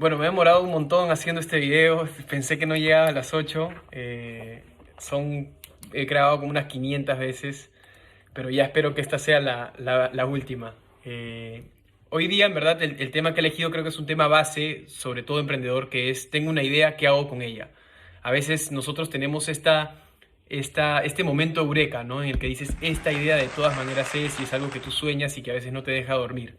Bueno, me he demorado un montón haciendo este video. Pensé que no llegaba a las 8. Son, he grabado como unas 500 veces, pero ya espero que esta sea la última. Eh, Hoy día, en verdad, el tema que he elegido creo que es un tema base, sobre todo emprendedor, que es, tengo una idea, ¿qué hago con ella? A veces nosotros tenemos este momento eureka, ¿no? En el que dices, esta idea de todas maneras es, y es algo que tú sueñas y que a veces no te deja dormir.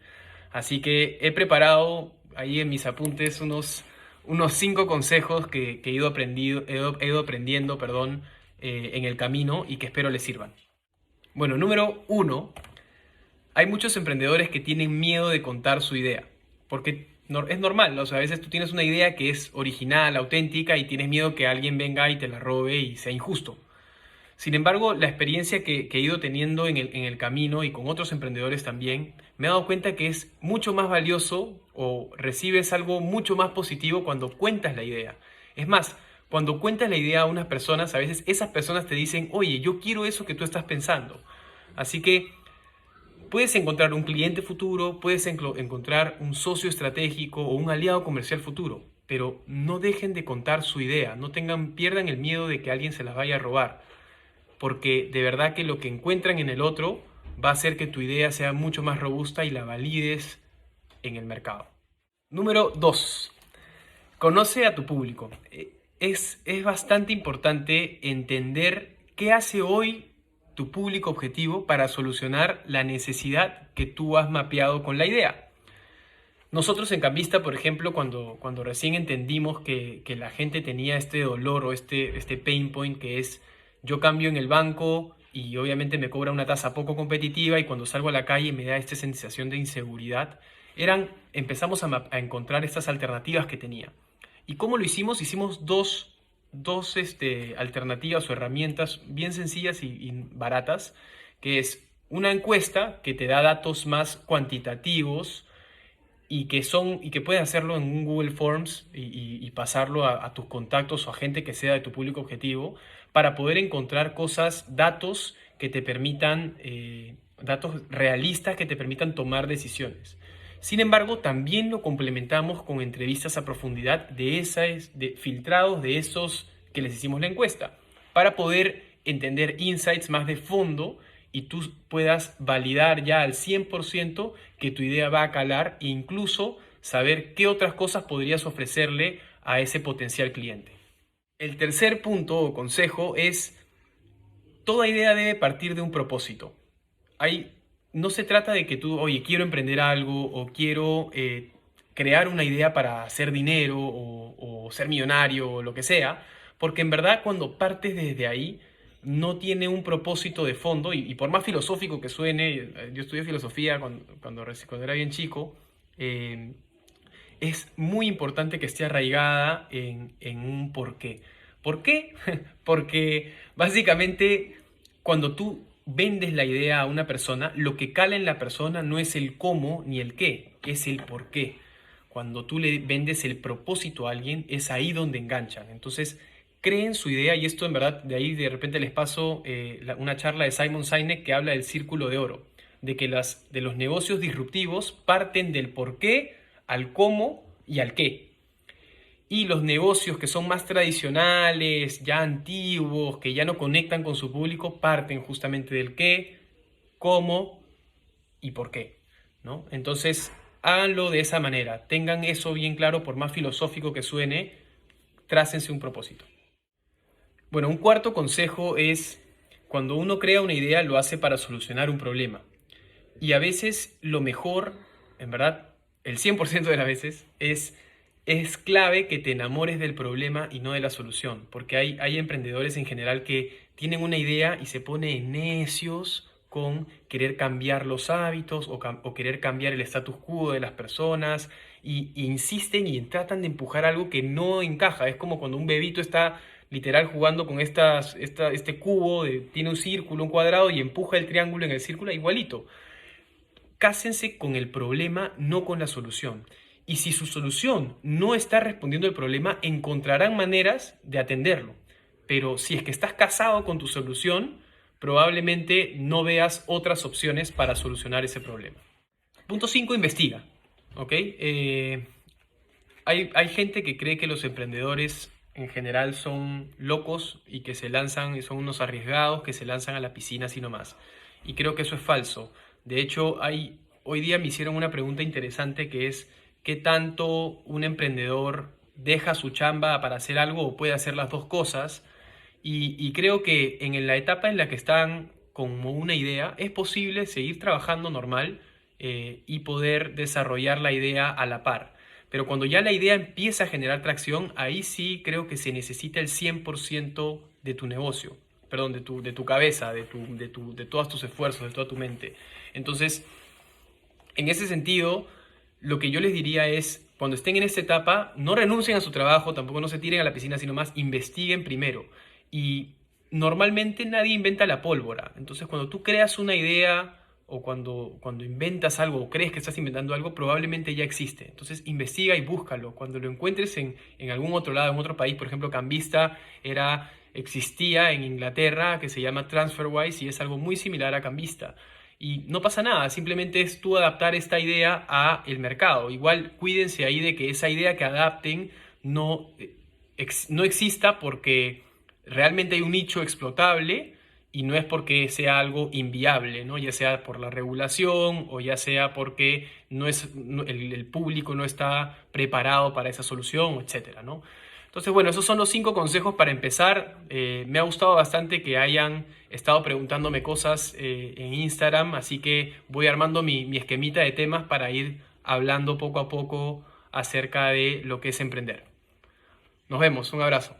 Así que he preparado ahí en mis apuntes unos 5 consejos que he ido aprendiendo, perdón, en el camino y que espero les sirvan. Bueno, número uno, hay muchos emprendedores que tienen miedo de contar su idea, porque es normal, o sea, a veces tú tienes una idea que es original, auténtica y tienes miedo que alguien venga y te la robe y sea injusto. Sin embargo, la experiencia que he ido teniendo en el camino y con otros emprendedores también, me he dado cuenta que es mucho más valioso o recibes algo mucho más positivo cuando cuentas la idea. Es más, cuando cuentas la idea a unas personas, a veces esas personas te dicen, oye, yo quiero eso que tú estás pensando. Así que puedes encontrar un cliente futuro, puedes encontrar un socio estratégico o un aliado comercial futuro, pero no dejen de contar su idea, pierdan el miedo de que alguien se las vaya a robar, porque de verdad que lo que encuentran en el otro va a hacer que tu idea sea mucho más robusta y la valides en el mercado. Número 2. Conoce a tu público. Es bastante importante entender qué hace hoy tu público objetivo para solucionar la necesidad que tú has mapeado con la idea. Nosotros en Cambista, por ejemplo, cuando recién entendimos que la gente tenía este dolor o este pain point que es yo cambio en el banco y obviamente me cobra una tasa poco competitiva y cuando salgo a la calle me da esta sensación de inseguridad, empezamos a encontrar estas alternativas que tenía. ¿Y cómo lo hicimos? Hicimos dos alternativas o herramientas bien sencillas y baratas, que es una encuesta que te da datos más cuantitativos y que puedes hacerlo en un Google Forms y pasarlo a tus contactos o a gente que sea de tu público objetivo para poder encontrar datos que te permitan, datos realistas que te permitan tomar decisiones. Sin embargo, también lo complementamos con entrevistas a profundidad filtrados de esos que les hicimos la encuesta, para poder entender insights más de fondo y tú puedas validar ya al 100% que tu idea va a calar e incluso saber qué otras cosas podrías ofrecerle a ese potencial cliente. El tercer punto o consejo es, toda idea debe partir de un propósito. No se trata de que tú, oye, quiero emprender algo o quiero crear una idea para hacer dinero o ser millonario o lo que sea, porque en verdad cuando partes desde ahí no tiene un propósito de fondo y por más filosófico que suene, yo estudié filosofía cuando era bien chico, eh, es muy importante que esté arraigada en un porqué. ¿Por qué? Porque básicamente cuando tú vendes la idea a una persona, lo que cala en la persona no es el cómo ni el qué, es el por qué. Cuando tú le vendes el propósito a alguien, es ahí donde enganchan. Entonces, creen su idea y esto en verdad, de ahí de repente les paso una charla de Simon Sinek que habla del círculo de oro, de que de los negocios disruptivos parten del por qué al cómo y al qué. Y los negocios que son más tradicionales, ya antiguos, que ya no conectan con su público, parten justamente del qué, cómo y por qué, ¿no? Entonces, háganlo de esa manera. Tengan eso bien claro, por más filosófico que suene, trácense un propósito. Bueno, un cuarto consejo es, cuando uno crea una idea, lo hace para solucionar un problema. Y a veces lo mejor, en verdad, el 100% de las veces, es clave que te enamores del problema y no de la solución. Porque hay emprendedores en general que tienen una idea y se ponen necios con querer cambiar los hábitos o querer cambiar el status quo de las personas y insisten y tratan de empujar algo que no encaja. Es como cuando un bebito está literal jugando con este cubo, tiene un círculo, un cuadrado y empuja el triángulo en el círculo igualito. Cásense con el problema, no con la solución. Y si su solución no está respondiendo al problema, encontrarán maneras de atenderlo. Pero si es que estás casado con tu solución, probablemente no veas otras opciones para solucionar ese problema. Punto 5, investiga. ¿Ok? Hay gente que cree que los emprendedores en general son locos y que se lanzan y son unos arriesgados que se lanzan a la piscina así nomás. Y creo que eso es falso. De hecho, hoy día me hicieron una pregunta interesante que es ¿qué tanto un emprendedor deja su chamba para hacer algo o puede hacer las dos cosas? Y creo que en la etapa en la que están como una idea, es posible seguir trabajando normal y poder desarrollar la idea a la par. Pero cuando ya la idea empieza a generar tracción, ahí sí creo que se necesita el 100% de tu negocio, perdón, de tu cabeza, de todos tus esfuerzos, de toda tu mente. Entonces, en ese sentido, lo que yo les diría es, cuando estén en esta etapa, no renuncien a su trabajo, tampoco no se tiren a la piscina, sino más investiguen primero. Y normalmente nadie inventa la pólvora. Entonces, cuando tú creas una idea o cuando inventas algo o crees que estás inventando algo, probablemente ya existe. Entonces, investiga y búscalo. Cuando lo encuentres en algún otro lado, en otro país, por ejemplo, Cambista existía en Inglaterra, que se llama TransferWise y es algo muy similar a Cambista. Y no pasa nada, simplemente es tú adaptar esta idea a el mercado. Igual cuídense ahí de que esa idea que adapten no exista porque realmente hay un nicho explotable y no es porque sea algo inviable, ¿no? Ya sea por la regulación o ya sea porque el público no está preparado para esa solución, etcétera, ¿no? Entonces, bueno, esos son los 5 consejos para empezar. Me ha gustado bastante que hayan estado preguntándome cosas en Instagram, así que voy armando mi esquemita de temas para ir hablando poco a poco acerca de lo que es emprender. Nos vemos, un abrazo.